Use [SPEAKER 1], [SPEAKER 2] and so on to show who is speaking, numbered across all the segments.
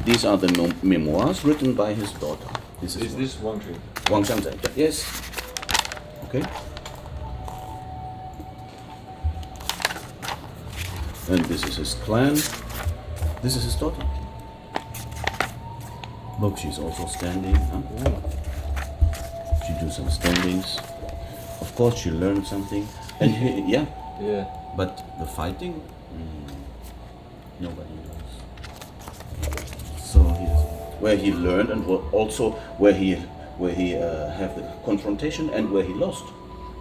[SPEAKER 1] these are the memoirs written by his daughter.
[SPEAKER 2] Is this Wang Jing?
[SPEAKER 1] Wang Zhang. Yes. Okay. And this is his clan. This is his daughter. Look, she's also standing. Huh? She do some standings. Of course, she learned something. And yeah. But the fighting, nobody knows. So here's where he learned, and also where he have the confrontation, and where he lost,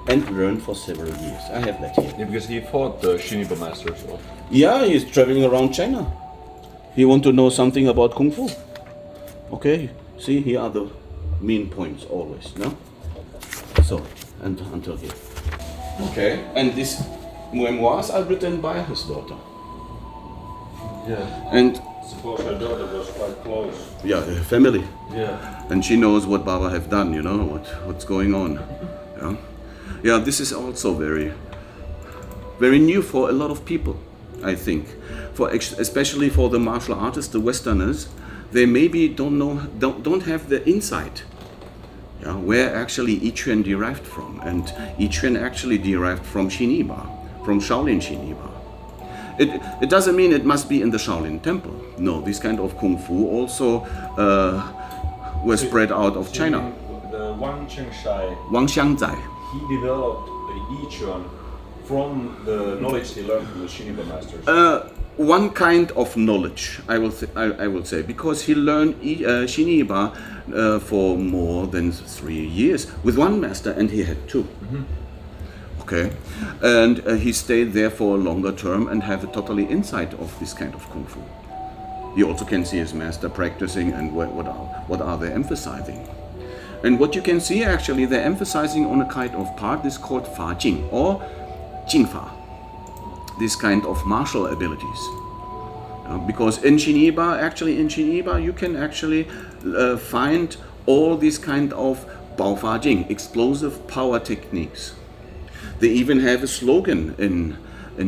[SPEAKER 1] and learned for several years. I have that here.
[SPEAKER 2] Yeah, because he fought the Shiniba masters.
[SPEAKER 1] Yeah, he's traveling around China. He want to know something about Kung Fu. Okay, see, here are the main points always, no? So, and until here. Okay, and these memoirs are written by his daughter.
[SPEAKER 2] Yeah.
[SPEAKER 1] And
[SPEAKER 2] suppose her daughter was quite close.
[SPEAKER 1] Yeah, her family.
[SPEAKER 2] Yeah.
[SPEAKER 1] And she knows what Baba have done, you know, what's going on. Yeah. Yeah, this is also very, very new for a lot of people, I think. Especially for the martial artists, the Westerners, they maybe don't have the insight, yeah, where actually Yiquan derived from. And Yiquan actually derived from Shiniba, from Shaolin Shiniba. It doesn't mean it must be in the Shaolin temple. No, this kind of Kung Fu also were spread out of China.
[SPEAKER 2] The Wang
[SPEAKER 1] Xiangzai.
[SPEAKER 2] He developed the Yiquan from the knowledge he learned from the Shiniba masters.
[SPEAKER 1] One kind of knowledge, I will say, because he learned Shiniba for more than 3 years with one master, and he had two. Mm-hmm. Okay, and he stayed there for a longer term and have a totally insight of this kind of Kung Fu. You also can see his master practicing and what are they emphasizing. And what you can see actually, they're emphasizing on a kind of part, this called Fa Jing or Jing Fa. This kind of martial abilities. Because in Shiniba, you can actually find all these kind of Bao Fa Jing, explosive power techniques. They even have a slogan in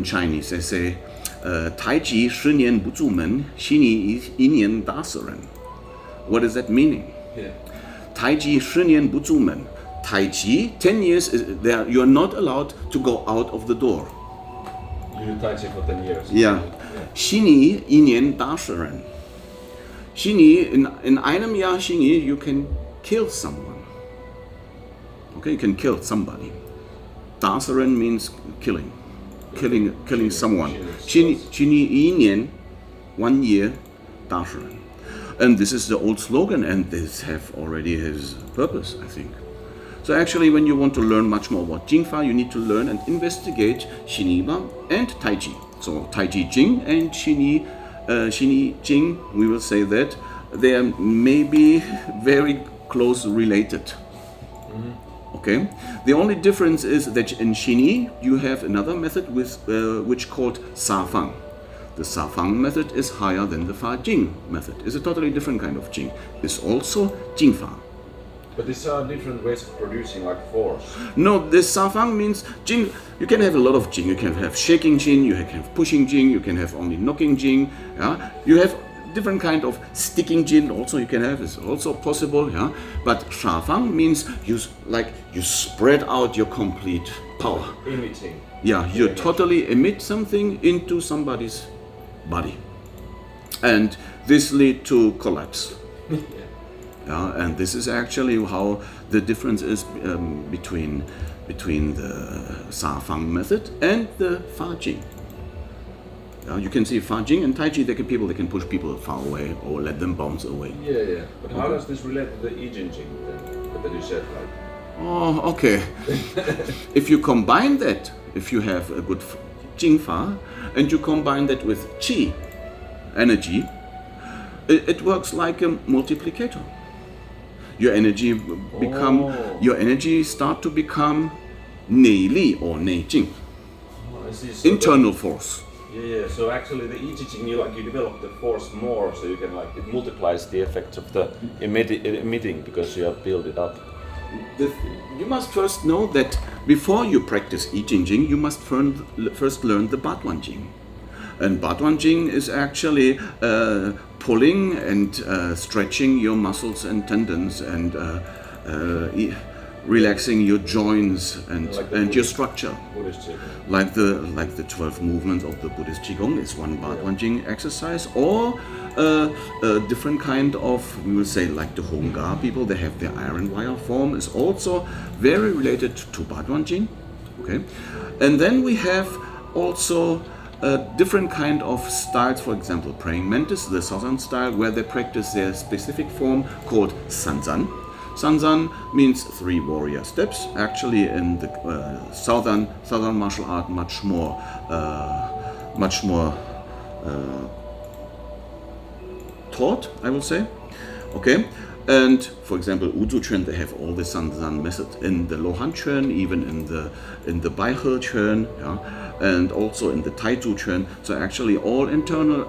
[SPEAKER 1] Chinese. They say, Tai Chi 10年不入门, Shini 1年打死人. What is that meaning?
[SPEAKER 2] Yeah.
[SPEAKER 1] Tai Chi 10年不入门. Tai Chi, 10 years, there you are not allowed to go out of the door.
[SPEAKER 2] You do Tai Chi for 10 years.
[SPEAKER 1] Yeah. Shini 1年打死人. Shini, in einem Jahr Shini, you can kill someone. Okay, you can kill somebody. 打死人 means killing someone. Shini 1年, 1 year, 打死人. And this is the old slogan, and this have already his purpose, I think. So actually, when you want to learn much more about Jingfa, you need to learn and investigate Shiniba and Tai Chi. So Tai Chi Jing and Shini Jing, we will say that they are maybe very close related. Mm-hmm. Okay. The only difference is that in Shini you have another method which called Safang. The Safang method is higher than the Fa Jing method. It's a totally different kind of Jing. It's also Jingfa.
[SPEAKER 2] But these are different ways of producing like force.
[SPEAKER 1] No, this Safang means Jing. You can have a lot of Jing. You can have shaking Jing, you can have pushing Jing, you can have only knocking Jing. Yeah? You have different kind of sticking Jing also you can have, is also possible. Yeah? But Safang means you spread out your complete power.
[SPEAKER 2] Emitting.
[SPEAKER 1] Yeah, you totally emit something into somebody's body. And this lead to collapse. Yeah, and this is actually how the difference is between the Safang method and the Fa Jing. You can see Fa Jing and Tai Chi, they can push people far away or let them bounce away.
[SPEAKER 2] Yeah. But how does this relate to the I Jing Jing then, that you said like?
[SPEAKER 1] Oh, okay. If you combine that, if you have a good Jing Fa and you combine that with Qi energy, it works like a multiplicator. Your energy start to become Nei Li or Nei Jing.
[SPEAKER 2] I see. So
[SPEAKER 1] internal force.
[SPEAKER 2] Yeah. So actually, the I Jing, you develop the force more, so you can it multiplies the effects of the emitting because you have built it up.
[SPEAKER 1] You must first know that before you practice I Jing, you must first learn the Baguan Jing. And Baduan Jing is actually pulling and stretching your muscles and tendons and relaxing your joints and your structure. Like the 12 movements of the Buddhist Qigong is one Baduan Jing exercise, or a different kind of, we will say, like the Honggar people, they have their iron wire form, is also very related to Baduan Jing. Okay, and then we have also different kind of styles, for example, praying mantis, the southern style, where they practice their specific form called Sanzan. Sanzan means 3 warrior steps. Actually, in the southern martial art, much more taught, I will say. Okay, and for example, Uzu Chun, they have all the Sanzan method in the Lohan Chun, even in the Baihe Chun, yeah, and also in the Taizu Chun. So actually, all internal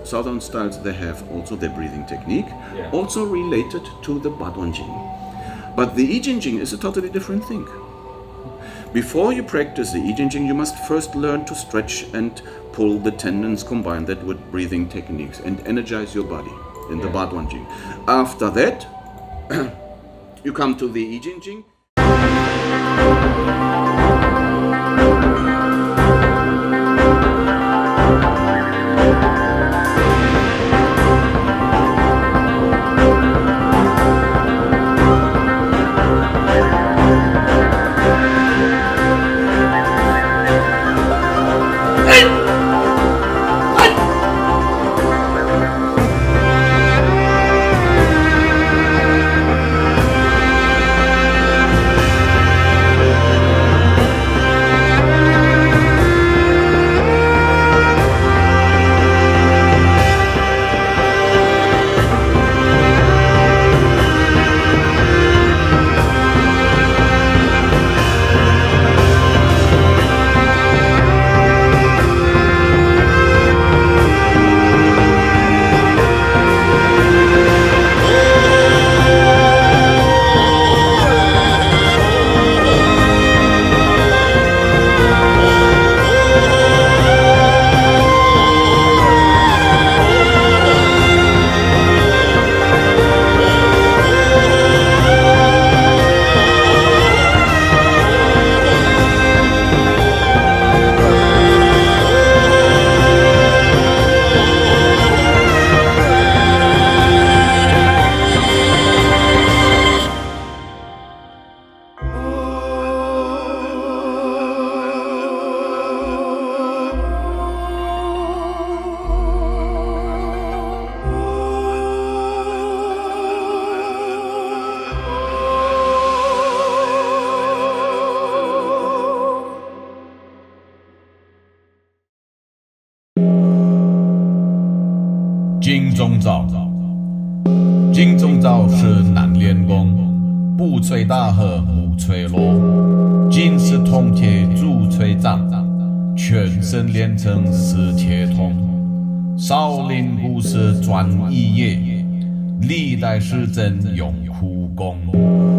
[SPEAKER 1] southern styles, they have also their breathing technique, also related to the Baduan Jing. But the I Ching Jing is a totally different thing. Before you practice the I Ching Jing, you must first learn to stretch and pull the tendons, combine that with breathing techniques, and energize your body in the Baduan Jing. After that, you come to the I Ching Jing.
[SPEAKER 3] 金钟罩是男练功，不吹大和不吹锣。金是铜铁铸锤杖，全身连成是铁铜。少林武是专一业，历代师真用苦功。